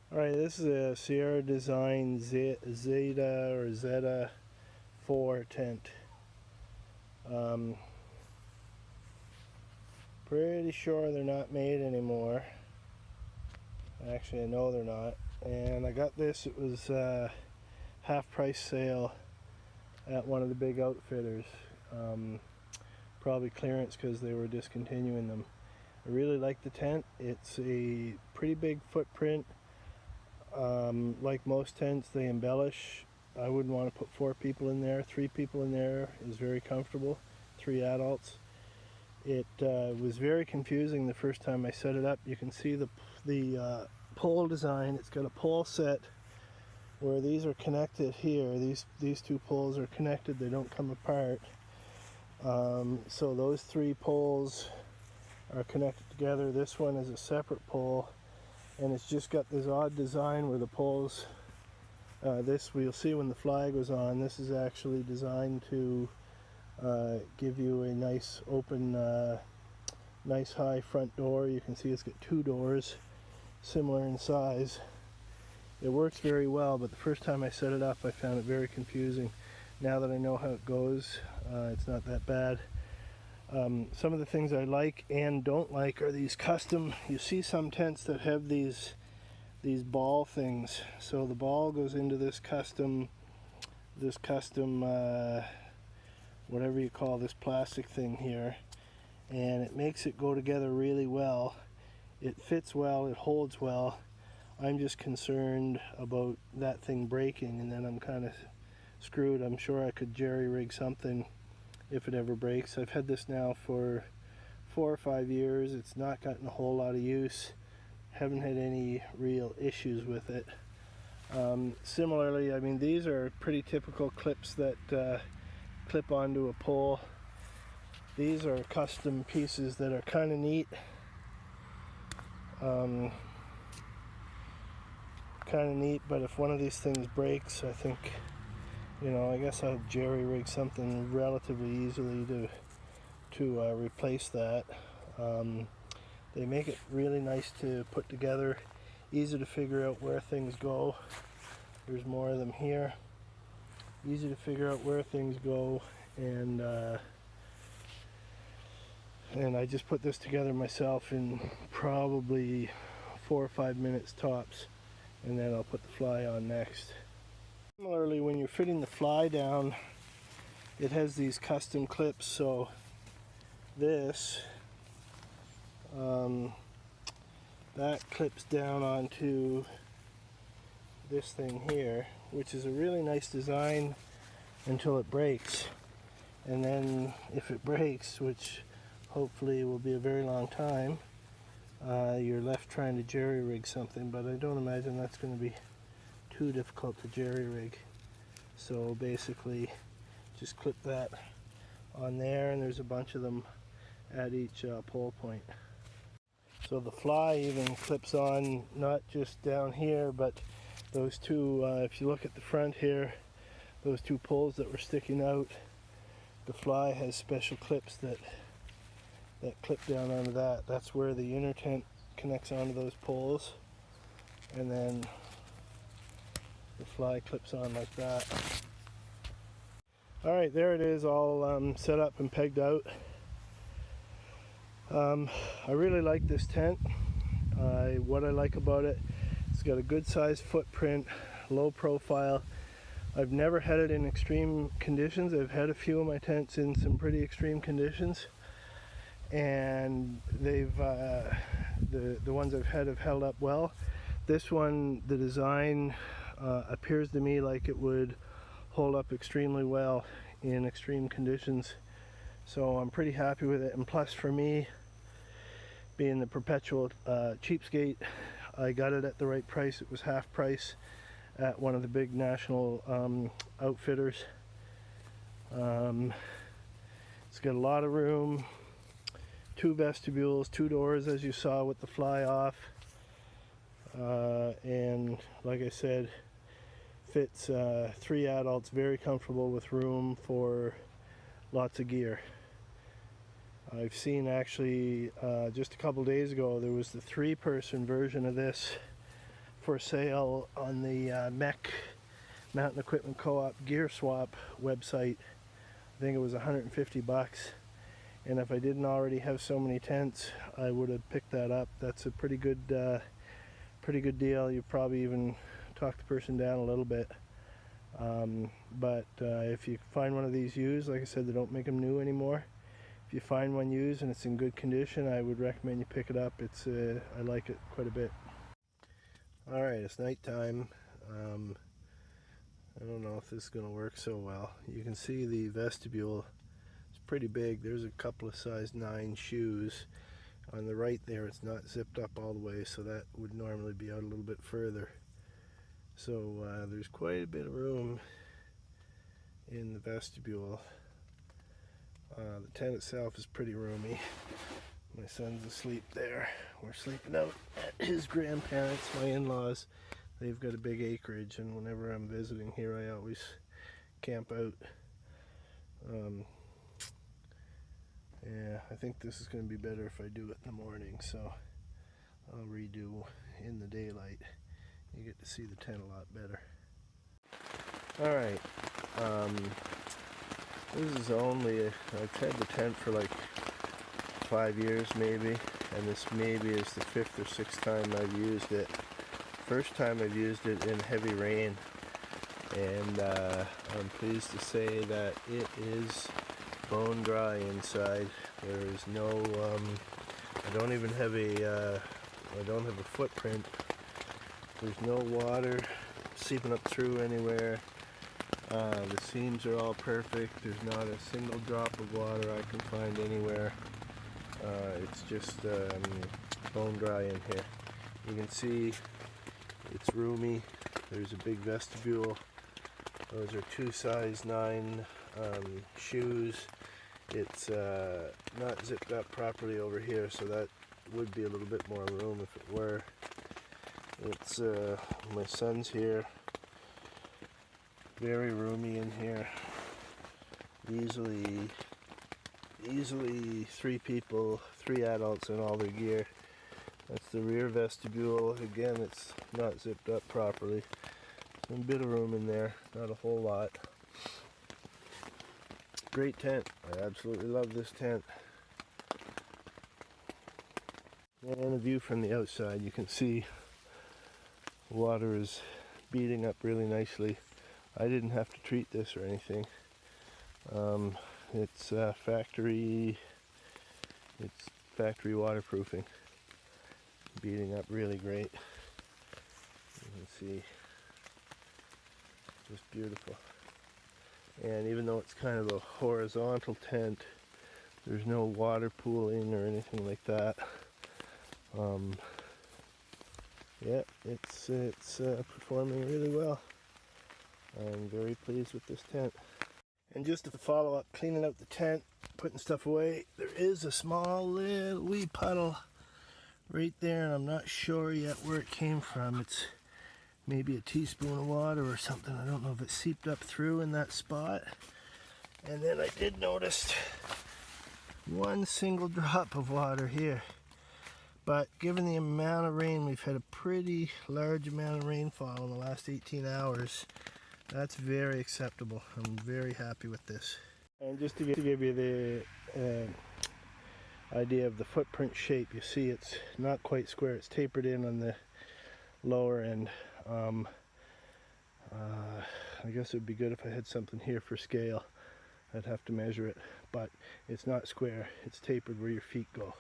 Alright, this is a Sierra Design Zeta or Zeta 4 tent. Pretty sure they're not made anymore. Actually, I know they're not. And I got this, it was a half price sale at one of the big outfitters. Probably clearance because they were discontinuing them. I really like the tent. It's a pretty big footprint. Like most tents, they embellish. I wouldn't want to put 4 people in there. 3 people in there is very comfortable. 3 adults. It was very confusing the first time I set it up. You can see the pole design. It's got a pole set where these are connected here. These 2 poles are connected. They don't come apart. So those 3 poles are connected together. This one is a separate pole. And it's just got this odd design where the poles, this we'll see when the fly goes on, this is actually designed to give you a nice open, nice high front door. You can see it's got 2 doors, similar in size. It works very well, but the first time I set it up I found it very confusing. Now that I know how it goes, it's not that bad. Some of the things I like and don't like are these custom, you see some tents that have these ball things. So the ball goes into this custom whatever you call this plastic thing here, and it makes it go together really well. It fits well, it holds well. I'm just concerned about that thing breaking and then I'm kind of screwed. I'm sure I could jerry rig something if it ever breaks. I've had this now for 4 or 5 years. It's not gotten a whole lot of use. Haven't had any real issues with it. Similarly, I mean, these are pretty typical clips that clip onto a pole. These are custom pieces that are kind of neat. But if one of these things breaks, I think, you know, I guess I'll jerry rig something relatively easily to replace that. They make it really nice to put together, easy to figure out where things go. There's more of them here. Easy to figure out where things go, and I just put this together myself in probably 4 or 5 minutes tops, and then I'll put the fly on next. Similarly, when you're fitting the fly down, it has these custom clips. So this that clips down onto this thing here, which is a really nice design until it breaks. And then if it breaks, which hopefully will be a very long time, you're left trying to jerry rig something, but I don't imagine that's going to be too difficult to jerry rig. So basically just clip that on there, and there's a bunch of them at each pole point. So the fly even clips on not just down here, but those 2, if you look at the front here, those 2 poles that were sticking out, the fly has special clips that clip down onto that. That's where the inner tent connects onto those poles, and then the fly clips on like that. Alright, there it is, all set up and pegged out. I really like this tent. What I like about it, it's got a good sized footprint, low profile. I've never had it in extreme conditions. I've had a few of my tents in some pretty extreme conditions, and they've the ones I've had have held up well. This one, the design appears to me like it would hold up extremely well in extreme conditions, so I'm pretty happy with it. And plus, for me, being the perpetual cheapskate, I got it at the right price. It was half price at one of the big national outfitters. It's got a lot of room, 2 vestibules, 2 doors as you saw with the fly off, and like I said, fits 3 adults, very comfortable with room for lots of gear. I've seen actually just a couple days ago there was the 3-person version of this for sale on the MEC Mountain Equipment Co-op Gear Swap website. I think it was 150 bucks. And if I didn't already have so many tents, I would have picked that up. That's a pretty good deal. You probably even talk the person down a little bit. But if you find one of these used, like I said, they don't make them new anymore. If you find one used and it's in good condition, I would recommend you pick it up. It's I like it quite a bit. All right, it's nighttime. I don't know if this is going to work so well. You can see the vestibule. It's pretty big. There's a couple of size 9 shoes. On the right there, it's not zipped up all the way, so that would normally be out a little bit further. So there's quite a bit of room in the vestibule. The tent itself is pretty roomy. My son's asleep there. We're sleeping out at his grandparents, my in-laws. They've got a big acreage, and whenever I'm visiting here, I always camp out. Yeah, I think this is going to be better if I do it in the morning, so I'll redo in the daylight. You get to see the tent a lot better. Alright, this is only, I've had the tent for like 5 years maybe, and this maybe is the 5th or 6th time I've used it. First time I've used it in heavy rain, and I'm pleased to say that it is bone dry inside. There is no, I don't even have I don't have a footprint. There's no water seeping up through anywhere. The seams are all perfect. There's not a single drop of water I can find anywhere. It's just bone dry in here. You can see it's roomy. There's a big vestibule. Those are 2 size 9 shoes. It's not zipped up properly over here, so that would be a little bit more room if it were. It's my son's here. Very roomy in here. Easily 3 people, 3 adults in all their gear. That's the rear vestibule. Again, it's not zipped up properly. Some bit of room in there, not a whole lot. Great tent. I absolutely love this tent. And a view from the outside, you can see water is beating up really nicely. I didn't have to treat this or anything. It's factory waterproofing. Beating up really great. You can see, just beautiful. And even though it's kind of a horizontal tent, there's no water pooling or anything like that. Yeah, it's performing really well. I'm very pleased with this tent. And just to follow up, cleaning out the tent, putting stuff away, there is a small little wee puddle right there, and I'm not sure yet where it came from. It's maybe a teaspoon of water or something. I don't know if it seeped up through in that spot. And then I did notice 1 single drop of water here. But given the amount of rain, we've had a pretty large amount of rainfall in the last 18 hours. That's very acceptable. I'm very happy with this. And just to give you the idea of the footprint shape, you see it's not quite square. It's tapered in on the lower end. I guess it would be good if I had something here for scale. I'd have to measure it, but it's not square. It's tapered where your feet go.